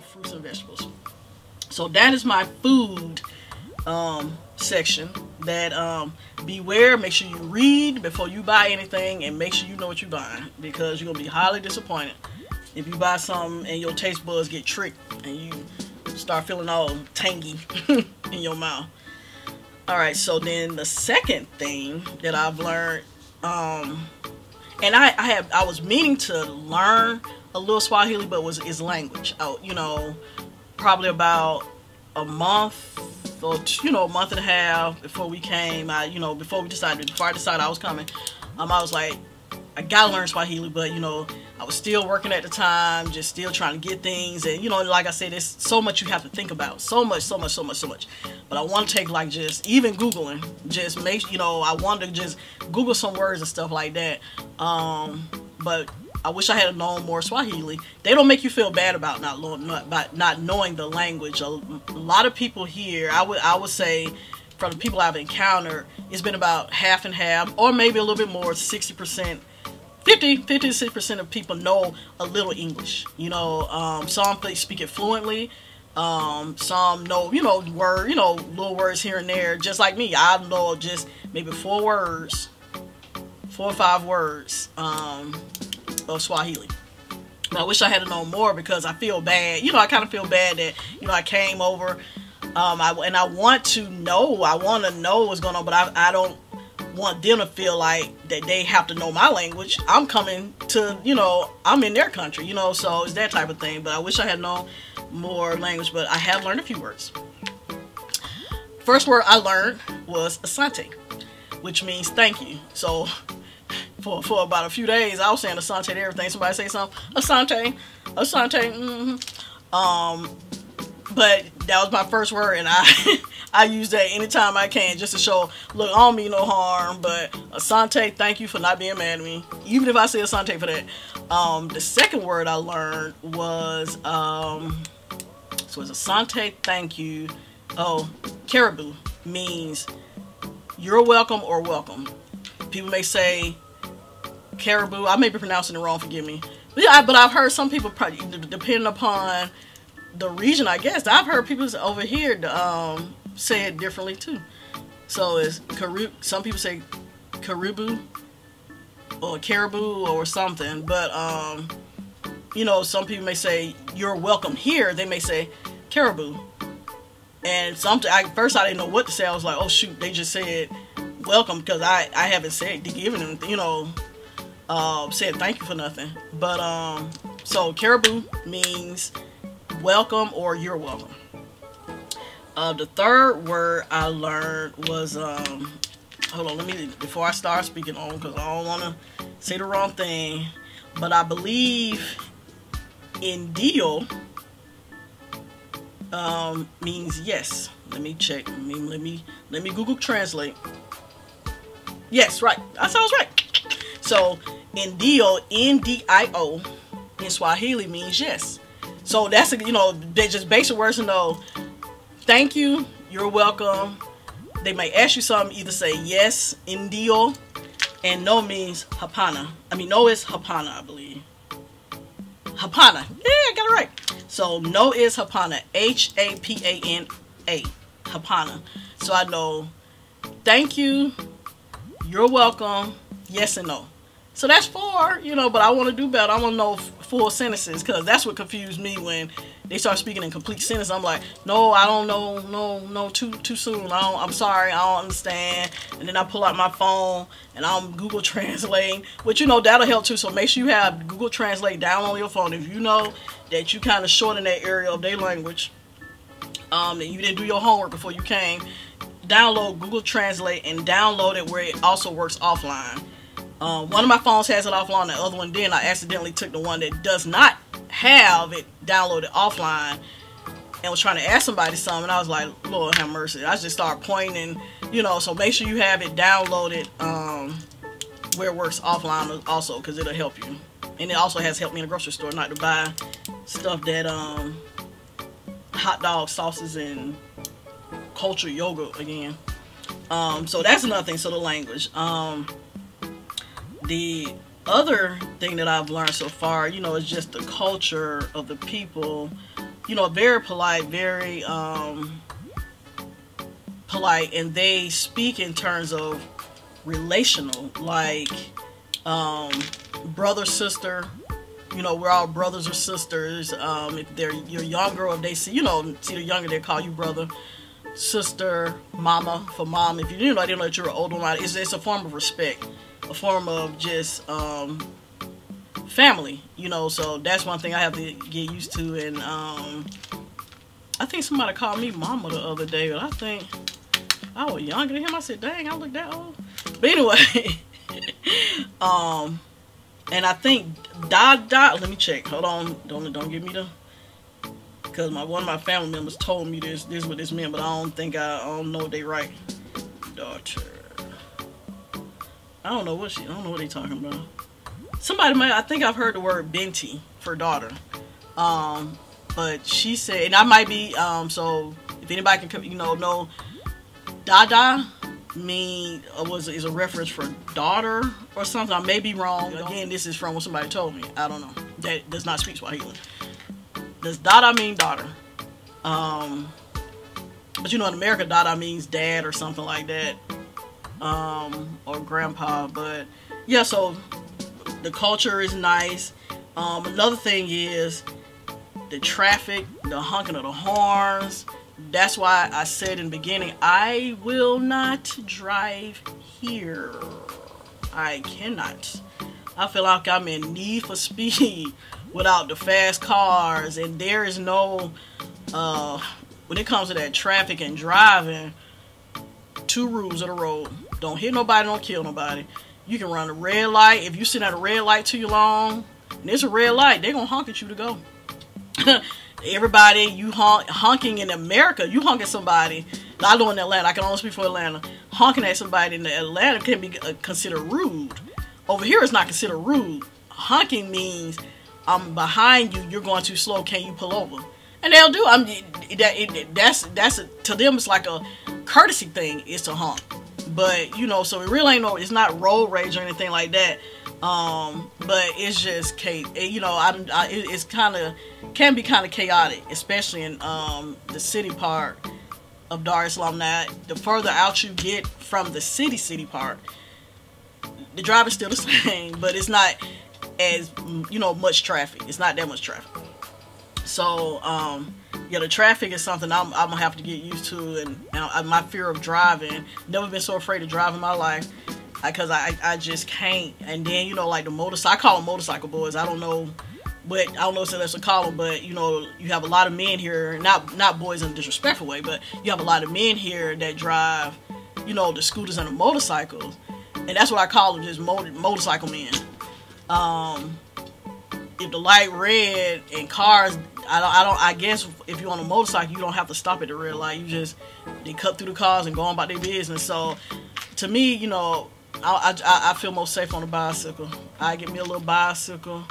fruits and vegetables. So that is my food section. That beware, make sure you read before you buy anything, and make sure you know what you're buying, because you're gonna be highly disappointed if you buy something and your taste buds get tricked and you start feeling all tangy in your mouth. Alright, so then the second thing that I've learned, and I was meaning to learn a little Swahili, but is language. You know, probably about a month or a month and a half before we came. Before I decided I was coming, I was like, I gotta learn Swahili, but I was still working at the time, just still trying to get things, and like I said, there's so much you have to think about, so much. But I want to take, like, just even Googling, just make, I wanted to just Google some words and stuff like that. But I wish I had known more Swahili. They don't make you feel bad about not knowing the language. A lot of people here, I would say, from the people I've encountered, it's been about half and half, or maybe a little bit more, 60%. 50 to 60% of people know a little English. Some speak it fluently. Some know, little words here and there. Just like me, I know just maybe 4 or 5 words of Swahili. But I wish I had known more, because I feel bad. I kind of feel bad that I came over. I want to know what's going on, but I don't want them to feel like that they have to know my language. I'm coming to, I'm in their country, so it's that type of thing. But I wish I had known more language, but I have learned a few words. First word I learned was asante, which means thank you. So for about a few days, I was saying asante to everything. Somebody say something, asante, but that was my first word, and I use that anytime I can, just to show, look, I don't mean no harm, but asante, thank you for not being mad at me, even if I say asante for that. The second word I learned was, so it's asante, thank you. Oh, caribou means you're welcome or welcome. People may say caribou, I may be pronouncing it wrong, forgive me. But I've heard some people, probably, depending upon the region, I guess, I've heard people over here say it differently too. So it's some people say caribou or caribou or something, but some people may say you're welcome here, they may say caribou. And first I didn't know what to say. I was like, oh shoot, they just said welcome, because I haven't said giving them, said thank you for nothing. But so caribou means welcome or you're welcome. The third word I learned was hold on, before I start speaking on, because I don't want to say the wrong thing, but I believe indio means yes. Let me check. Let me Google Translate. Yes, right. That sounds right. So indio, N-D-I-O, in Swahili means yes. So that's they're just basic words to know. Thank you, you're welcome. They may ask you something, either say yes, indio, and no means hapana. No is hapana, I believe. Hapana. Yeah, I got it right. So no is hapana. H-A-P-A-N-A. Hapana. So I know thank you, you're welcome, yes and no. So that's 4, but I want to do better. I want to know full sentences, because that's what confused me when they start speaking in complete sentences. I'm like, no, I don't know, no, too soon. I'm sorry, I don't understand. And then I pull out my phone and I'm Google Translate, which that'll help too. So make sure you have Google Translate down on your phone. If you know that you kind of short in that area of their language, and you didn't do your homework before you came, download Google Translate and download it where it also works offline. One of my phones has it offline, the other one didn't. I accidentally took the one that does not have it downloaded offline and was trying to ask somebody something, and I was like, Lord have mercy. I just started pointing, so make sure you have it downloaded where it works offline also, because it'll help you. And it also has helped me in the grocery store not to buy stuff that hot dog sauces and cultured yogurt again. So that's another thing. So the language. The other thing that I've learned so far, is just the culture of the people. you know, very polite, very polite, and they speak in terms of relational, like brother, sister. You know, we're all brothers or sisters. If you're younger, or if they see, you know, see you're younger, they call you brother, sister, mama for mom. If you know, they know that you're an older one. It's a form of respect, a form of just family. You know, so that's one thing I have to get used to. And I think somebody called me mama the other day, but I think I was younger than him. I said, dang, I look that old. But anyway, and I think let me check. Hold on, don't give me the, because one of my family members told me this what this meant, but I don't know if they right. Daughter. I don't know what they talking about. I think I've heard the word binti for daughter. But she said, and I might be, so if anybody can, you know Dada is a reference for daughter or something. I may be wrong. Again, this is from what somebody told me. I don't know. That does not speak Swahili. Does Dada mean daughter? But you know, in America, Dada means dad or something like that, or grandpa. But yeah, so the culture is nice. Another thing is the traffic, the honking of the horns. That's why I said in the beginning, I will not drive here. I cannot. I feel like I'm in need for speed without the fast cars. And there is no, when it comes to that traffic and driving, 2 rules of the road. Don't hit nobody, don't kill nobody. You can run a red light. If you sit at a red light too long, and there's a red light, they're going to honk at you to go. Everybody, you honking in America, you honk at somebody. I know in Atlanta, I can only speak for Atlanta. Honking at somebody in Atlanta can be considered rude. Over here, it's not considered rude. Honking means I'm behind you, you're going too slow, can you pull over? And they'll do. To them, it's like a courtesy thing. It's a honk. But you know, so it really ain't it's not road rage or anything like that. But it's just you know, it's can be kind of chaotic, especially in the city part of Dar es Salaam. Now, the further out you get from the city part, the driving's still the same, but it's not as, you know, much traffic. It's not that much traffic. So yeah, the traffic is something I'm gonna have to get used to, and my fear of driving. Never been so afraid to drive in my life, because I just can't. And then, you know, like the motorcycle, I call them motorcycle boys. I don't know if that's a call them, but you know, you have a lot of men here, not boys in a disrespectful way, but you have a lot of men here that drive, you know, the scooters and the motorcycles, and that's what I call them, just motorcycle men. If the light red and cars, I guess if you're on a motorcycle, you don't have to stop at the red light. They cut through the cars and go on about their business. So to me, you know, I feel most safe on a bicycle. I get me a little bicycle.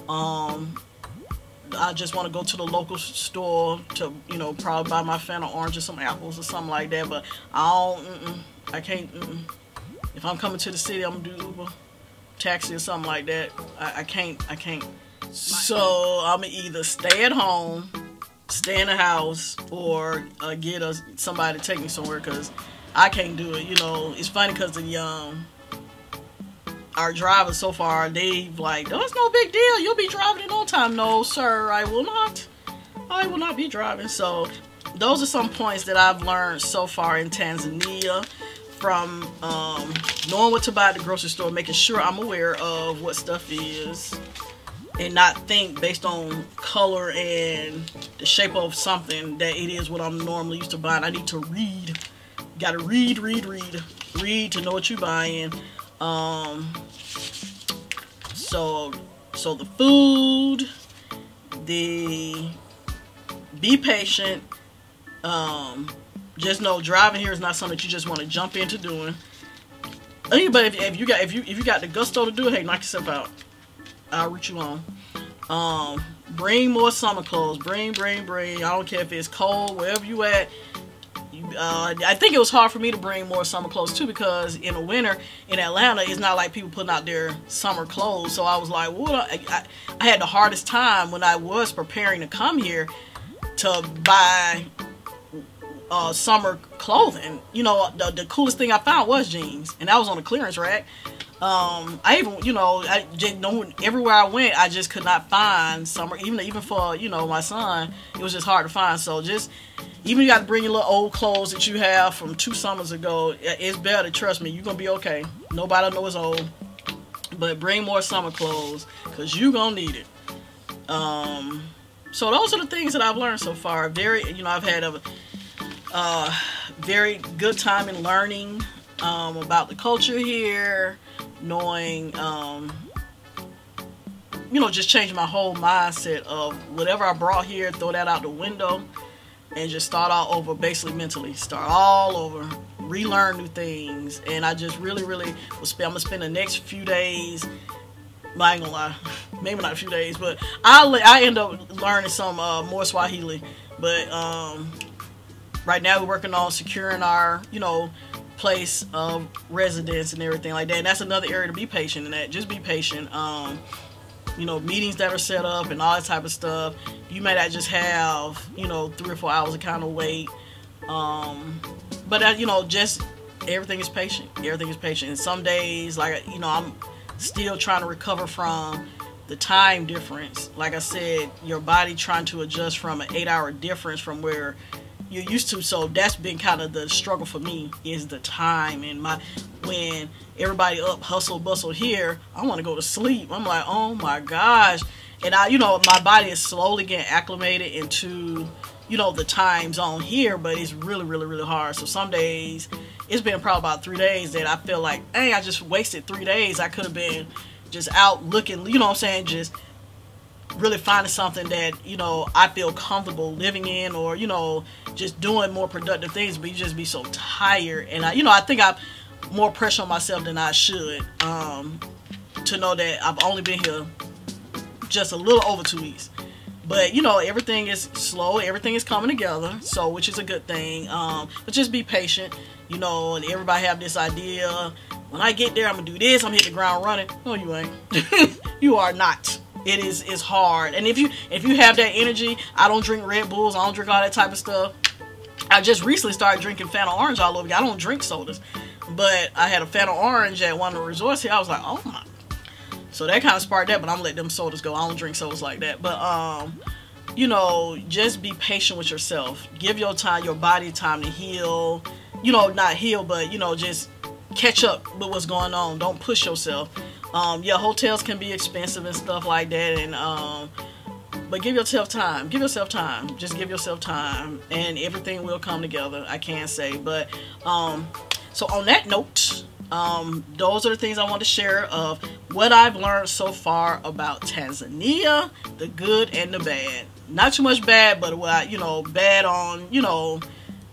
I just want to go to the local store to, you know, probably buy my Fanta orange or some apples or something like that. But I can't. If I'm coming to the city, I'm gonna do Uber, taxi or something like that. I can't. So I'm gonna either stay at home, stay in the house, or get somebody to take me somewhere, because I can't do it. You know, it's funny because our drivers so far, they've like, oh, it's no big deal, you'll be driving in no time. No, sir, I will not. I will not be driving. So those are some points that I've learned so far in Tanzania, from knowing what to buy at the grocery store, making sure I'm aware of what stuff is, and not think based on color and the shape of something that it is what I'm normally used to buying. I need to read. Gotta read to know what you're buying. So the food, be patient. Just know driving here is not something that you just want to jump into doing. But if you got the gusto to do it, hey, knock yourself out. I'll root you on. Bring more summer clothes. Bring. I don't care if it's cold, wherever you at. I think it was hard for me to bring more summer clothes too, because in the winter in Atlanta, it's not like people putting out their summer clothes. So I was like, what? I had the hardest time when I was preparing to come here. to buy summer clothing. You know, the coolest thing I found was jeans, and that was on the clearance rack. I even, you know, I just know everywhere I went, I just could not find summer, even for, you know, my son, it was just hard to find. So just, even you got to bring your little old clothes that you have from 2 summers ago. It's better, trust me, you're gonna be okay. Nobody knows it's old, but bring more summer clothes, because you're gonna need it. So those are the things that I've learned so far. I've had a very good time in learning about the culture here, knowing, you know, just changing my whole mindset of whatever I brought here, throw that out the window, and just start all over, basically mentally. Start all over, relearn new things, and I just really I'm gonna spend the next few days, I ain't gonna lie, maybe not a few days, but I end up learning some more Swahili. But right now we're working on securing our, you know, place of residence and everything like that, and that's another area to be patient in. That just be patient. You know, meetings that are set up and all that type of stuff, you may not just have, you know, 3 or 4 hours to kind of wait, but you know, just everything is patient. And some days, like, you know, I'm still trying to recover from the time difference. Like I said, your body trying to adjust from an 8-hour difference from where you're used to. So that's been kind of the struggle for me, is the time. And when everybody up hustle bustle here, I want to go to sleep. I'm like, oh my gosh. And you know, my body is slowly getting acclimated into, you know, the time zone here, but it's really hard. So some days, it's been probably about 3 days that I feel like, hey, I just wasted 3 days. I could have been just out looking, you know what I'm saying, just really finding something that, you know, I feel comfortable living in, or, you know, just doing more productive things, but you just be so tired. And I think I've more pressure on myself than I should, to know that I've only been here just a little over 2 weeks. But, you know, everything is slow, everything is coming together, so, which is a good thing. But just be patient, you know. And everybody have this idea, when I get there, I'm gonna do this, I'm gonna hit the ground running. No, you ain't. You are not. It's hard. And if you have that energy, I don't drink Red Bulls, I don't drink all that type of stuff. I just recently started drinking Fanta Orange all over again. I don't drink sodas, but I had a Fanta Orange at one of the resorts here. I was like, oh my. So that kind of sparked that, but I'm gonna let them sodas go. I don't drink sodas like that. But you know, just be patient with yourself. Give your body time to heal. You know, not heal, but, you know, just catch up with what's going on. Don't push yourself. Yeah, hotels can be expensive and stuff like that, and but give yourself time. Give yourself time. Just give yourself time, and everything will come together. I can't say, but so on that note, those are the things I want to share of what I've learned so far about Tanzania, the good and the bad. Not too much bad, but what bad on, you know,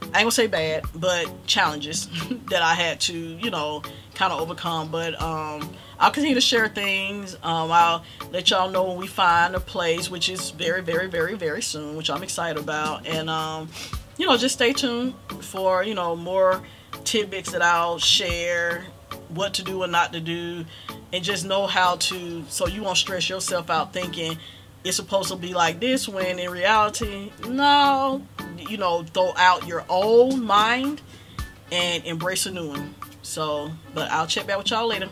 I ain't gonna say bad, but challenges that I had to, you know, kind of overcome. But I'll continue to share things. I'll let y'all know when we find a place, which is very soon, which I'm excited about. And you know, just stay tuned for, you know, more tidbits that I'll share, what to do and not to do, and just know how to, so you won't stress yourself out thinking it's supposed to be like this, when in reality, no. You know, throw out your old mind and embrace a new one. So, but I'll check back with y'all later.